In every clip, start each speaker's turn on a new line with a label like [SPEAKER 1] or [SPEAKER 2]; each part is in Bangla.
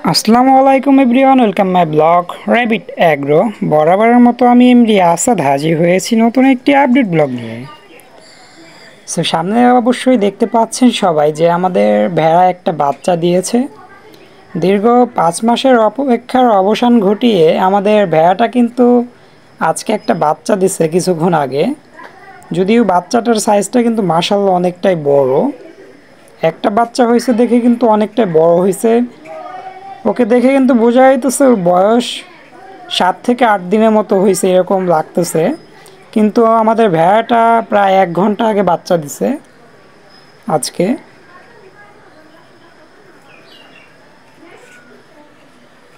[SPEAKER 1] আসসালামু আলাইকুম everyone, welcome my blog rabbit agro. বরাবরের মতো আমি এমডি আসাদ হাজির হয়েছি নতুন একটি আপডেট ব্লগ নিয়ে। সো সামনে অবশ্যই দেখতে পাচ্ছেন সবাই যে আমাদের ভেড়া একটা বাচ্চা দিয়েছে। দীর্ঘ 5 মাসের অপেক্ষার অবসান ঘটিয়ে আমাদের ভেড়াটা কিন্তু আজকে একটা বাচ্চা দিছে কিছুক্ষণ আগে। যদিও বাচ্চাটার সাইজটা কিন্তু মাশাআল্লাহ অনেকটাই বড়। একটা বাচ্চা হয়েছে দেখে কিন্তু অনেকটাই বড় হয়েছে। ওকে দেখে কিন্তু বোঝা যাইতেছে ওর বয়স 7 থেকে 8 দিনের মতো হয়েছে এরকম লাগতেছে। কিন্তু আমাদের ভেড়াটা প্রায় 1 ঘন্টা আগে বাচ্চা দিছে আজকে।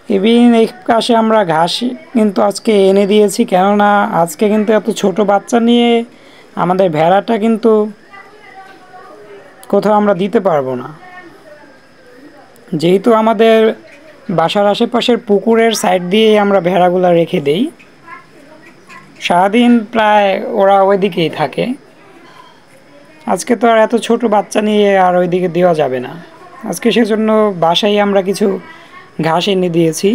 [SPEAKER 1] ইভিন এই পাশে আমরা ঘাস কিন্তু আজকে এনে দিয়েছি, কেননা আজকে কিন্তু এত ছোট বাচ্চা নিয়ে আমাদের ভেড়াটা কিন্তু কোথাও আমরা দিতে পারবো না। যেহেতু আমাদের বাসার আশেপাশের পুকুরের সাইড দিয়ে আমরা ভেড়াগুলো রেখে দেই, সারাদিন প্রায় ওরা ওইদিকেই থাকে। আজকে তো আর এত ছোট বাচ্চা নিয়ে আর ওইদিকে দেওয়া যাবে না। আজকে সেজন্য বাসায় আমরা কিছু ঘাস এনে দিয়েছি।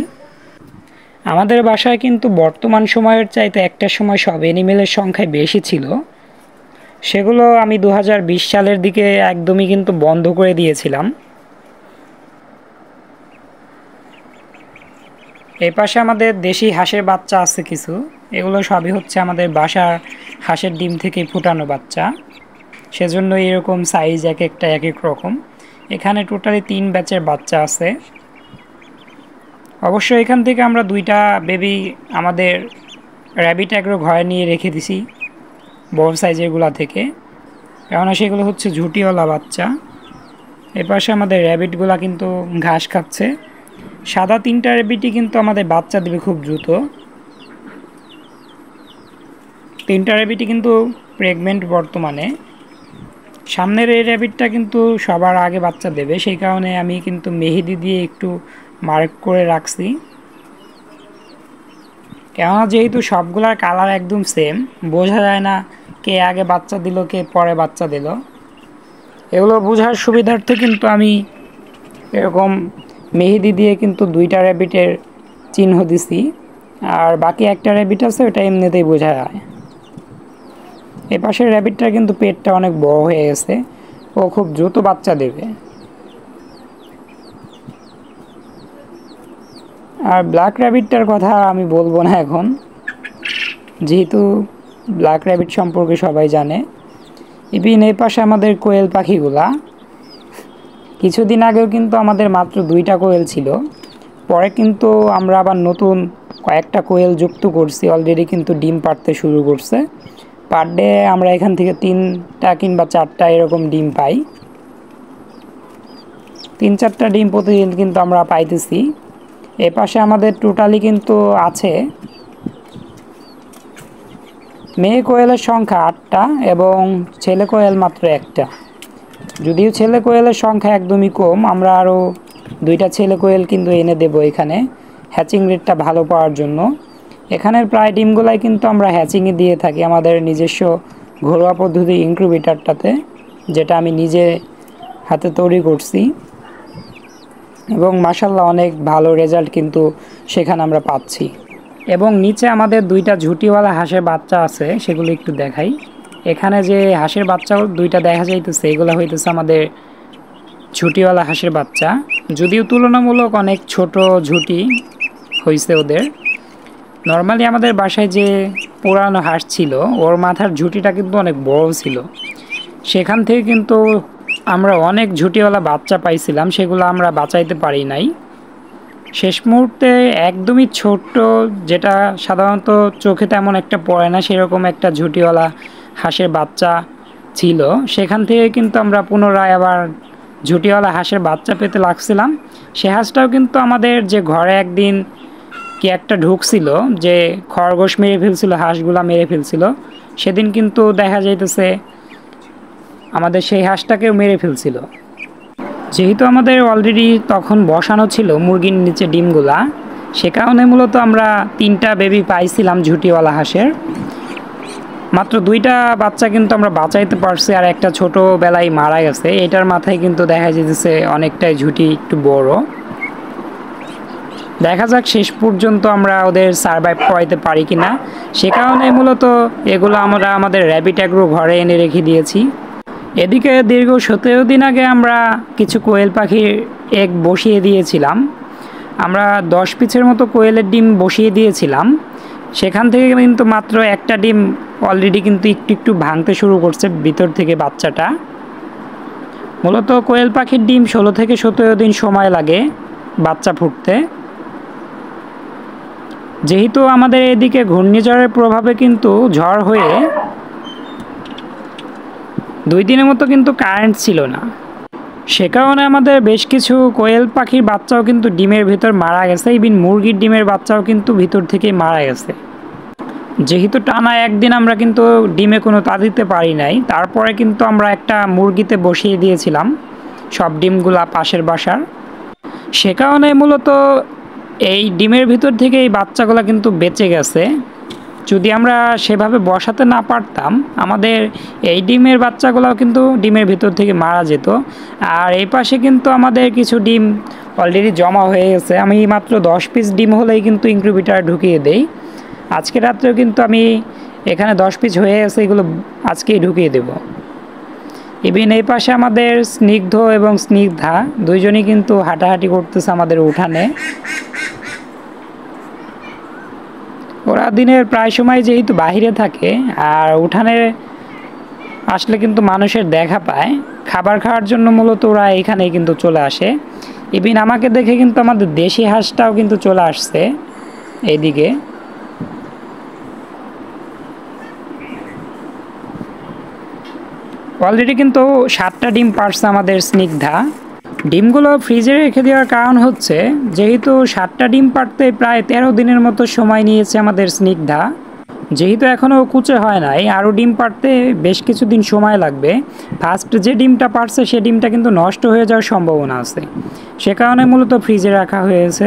[SPEAKER 1] আমাদের বাসায় কিন্তু বর্তমান সময়ের চাইতে একটা সময় সব অ্যানিমেলের সংখ্যায় বেশি ছিল। সেগুলো আমি 2020 সালের দিকে একদমই কিন্তু বন্ধ করে দিয়েছিলাম। এই পাশে আমাদের দেশি হাঁসের বাচ্চা আছে কিছু। এগুলো সবই হচ্ছে আমাদের বাসার হাঁসের ডিম থেকে ফুটানো বাচ্চা, সেজন্য এরকম সাইজ এক একটা এক এক রকম। এখানে টোটালি 3 ব্যাচের বাচ্চা আছে। অবশ্য এখান থেকে আমরা 2টা বেবি আমাদের র্যাবিট অ্যাগ্রো ঘরে নিয়ে রেখে দিছি বড় সাইজেরগুলা থেকে, কেননা সেগুলো হচ্ছে ঝুটিওয়ালা বাচ্চা। এপাশে আমাদের র্যাবিটগুলা কিন্তু ঘাস খাচ্ছে। সাদা 3টা র্যাবিটই কিন্তু আমাদের বাচ্চা দেবে খুব দ্রুত। 3টা র্যাবিটই কিন্তু প্রেগনেন্ট বর্তমানে। সামনের এই র্যাবিটটা কিন্তু সবার আগে বাচ্চা দেবে, সেই কারণে আমি কিন্তু মেহেদি দিয়ে একটু মার্ক করে রাখছি। কেননা যেহেতু সবগুলার কালার একদম সেম, বোঝা যায় না কে আগে বাচ্চা দিল কে পরে বাচ্চা দিল। এগুলো বোঝার সুবিধার্থে কিন্তু আমি এরকম মেহেদি দিয়ে কিন্তু 2টা র্যাবিটের চিহ্ন দিছি, আর বাকি একটা র্যাবিট আছে ওটা এমনিতেই বোঝা যায়। এ পাশের র্যাবিটটার কিন্তু পেটটা অনেক বড় হয়ে গেছে, ও খুব দ্রুত বাচ্চা দেবে। আর ব্ল্যাক র্যাবিটটার কথা আমি বলবো না এখন, যেহেতু ব্ল্যাক র্যাবিট সম্পর্কে সবাই জানে। ইভিন এই পাশে আমাদের কোয়েল পাখিগুলা, কিছুদিন আগেও কিন্তু আমাদের মাত্র 2টা কোয়েল ছিল। পরে কিন্তু আমরা আবার নতুন কয়েকটা কোয়েল যুক্ত করছি, অলরেডি কিন্তু ডিম পাড়তে শুরু করছে। পার ডে আমরা এখান থেকে 3টা কিংবা 4টা এরকম ডিম পাই। 3-4টা ডিম প্রতিদিন কিন্তু আমরা পাইতেছি। এ পাশে আমাদের টোটালি কিন্তু আছে মেয়ে কোয়েলের সংখ্যা 8টা এবং ছেলে কোয়েল মাত্র 1টা। যদিও ছেলে কোয়েলের সংখ্যা একদমই কম, আমরা আরও 2টা ছেলে কোয়েল কিন্তু এনে দেব এখানে হ্যাচিং রেটটা ভালো পাওয়ার জন্য। এখানের প্রায় ডিমগুলাই কিন্তু আমরা হ্যাচিংয়ে দিয়ে থাকি আমাদের নিজস্ব ঘরোয়া পদ্ধতি ইনকিউবেটরটাতে, যেটা আমি নিজে হাতে তৈরি করছি, এবং মাশাআল্লাহ অনেক ভালো রেজাল্ট কিন্তু সেখানে আমরা পাচ্ছি। এবং নিচে আমাদের 2টা ঝুটিওয়ালা হাঁসের বাচ্চা আছে, সেগুলো একটু দেখাই। এখানে যে হাঁসের বাচ্চা 2টা দেখা যাইতেছে, এগুলো হইতেছে আমাদের ঝুটিওয়ালা হাঁসের বাচ্চা। যদিও তুলনামূলক অনেক ছোট ঝুটি হয়েছে ওদের। নর্মালি আমাদের বাসায় যে পুরানো হাঁস ছিল ওর মাথার ঝুটিটা কিন্তু অনেক বড় ছিল, সেখান থেকে কিন্তু আমরা অনেক ঝুটিওয়ালা বাচ্চা পাইছিলাম, সেগুলো আমরা বাঁচাইতে পারি নাই। শেষ মুহূর্তে একদমই ছোট্ট, যেটা সাধারণত চোখে তেমন একটা পড়ে না, সেরকম একটা ঝুটিওয়ালা হাঁসের বাচ্চা ছিল। সেখান থেকে কিন্তু আমরা পুনরায় আবার ঝুটিওয়ালা হাঁসের বাচ্চা পেতে লাগছিলাম। সে হাঁসটাও কিন্তু আমাদের যে ঘরে একদিন কি একটা ঢুকছিল, যে খরগোশ মেরে ফেলছিল, হাঁসগুলা মেরে ফেলছিল, সেদিন কিন্তু দেখা যাইতেছে আমাদের সেই হাঁসটাকেও মেরে ফেলছিল। যেহেতু আমাদের অলরেডি তখন বসানো ছিল মুরগির নিচে ডিমগুলা, সে কারণে মূলত আমরা 3টা বেবি পাইছিলাম ঝুটিওয়ালা হাঁসের। মাত্র 2টা বাচ্চা কিন্তু আমরা বাঁচাইতে পারছি, আর একটা ছোটোবেলায় মারা গেছে। এটার মাথায় কিন্তু দেখা যেতেছে অনেকটাই ঝুটি একটু বড়। দেখা যাক শেষ পর্যন্ত আমরা ওদের সারভাইভ করাইতে পারি কিনা। সে কারণে মূলত এগুলো আমরা আমাদের র্যাবিট অ্যাগ্রো ঘরে এনে রেখে দিয়েছি। এদিকে দীর্ঘ 17 দিন আগে আমরা কিছু কোয়েল পাখির এগ বসিয়ে দিয়েছিলাম। আমরা 10 পিসের মতো কোয়েলের ডিম বসিয়ে দিয়েছিলাম। সেখান থেকে কিন্তু মাত্র একটা ডিম অলরেডি কিন্তু একটু একটু ভাঙতে শুরু করছে ভিতর থেকে বাচ্চাটা। মূলত কোয়েল পাখির ডিম 16 থেকে 17 দিন সময় লাগে বাচ্চা ফুটতে। যেহেতু আমাদের এদিকে ঘূর্ণিঝড়ের প্রভাবে কিন্তু ঝড় হয়ে 2 দিনের মতো কিন্তু কারেন্ট ছিল না। সে কারণে আমাদের বেশ কিছু কোয়েল পাখির বাচ্চাও কিন্তু ডিমের ভিতর মারা গেছে, ইভিন মুরগির ডিমের বাচ্চাও কিন্তু ভিতর থেকেই মারা গেছে। যেহেতু টানা একদিন আমরা কিন্তু ডিমে কোনো তা দিতে পারি নাই, তারপরে কিন্তু আমরা একটা মুরগিতে বসিয়ে দিয়েছিলাম সব ডিমগুলা পাশের বাসার। সে কারণে মূলত এই ডিমের ভিতর থেকে এই বাচ্চাগুলো কিন্তু বেঁচে গেছে। যদি আমরা সেভাবে বসাতে না পারতাম আমাদের এই ডিমের বাচ্চাগুলোও কিন্তু ডিমের ভিতর থেকে মারা যেত। আর এই পাশে কিন্তু আমাদের কিছু ডিম অলরেডি জমা হয়ে গেছে। আমি মাত্র 10 পিস ডিম হলেই কিন্তু ইনকিউবেটরে ঢুকিয়ে দেই। আজকে রাত্রেও কিন্তু আমি এখানে 10 পিস হয়ে গেছে, এগুলো আজকেই ঢুকিয়ে দেব। ইভিন এই পাশে আমাদের স্নিগ্ধ এবং স্নিগ্ধা দুইজনই কিন্তু হাঁটাহাঁটি করতেছে আমাদের উঠানে। ওরা দিনের প্রায় সময় যেহেতু বাইরে থাকে আর উঠানে আসলে কিন্তু মানুষের দেখা পায়, খাবার খাওয়ার জন্য মূলত ওরা এখানেই কিন্তু চলে আসে। ইভিন আমাকে দেখে কিন্তু আমাদের দেশি হাঁসটাও কিন্তু চলে আসছে এইদিকে। অলরেডি কিন্তু 7টা ডিম পারছে আমাদের স্নিগ্ধা। ডিমগুলো ফ্রিজে রেখে দেওয়ার কারণ হচ্ছে যেহেতু 7টা ডিম পারতে প্রায় 13 দিনের মতো সময় নিয়েছে আমাদের স্নিগ্ধা। যেহেতু এখনও কুচে হয় নাই, আরও ডিম পারতে বেশ কিছুদিন সময় লাগবে। ফার্স্ট যে ডিমটা পারছে সে ডিমটা কিন্তু নষ্ট হয়ে যাওয়ার সম্ভাবনা আছে, সে কারণে মূলত ফ্রিজে রাখা হয়েছে।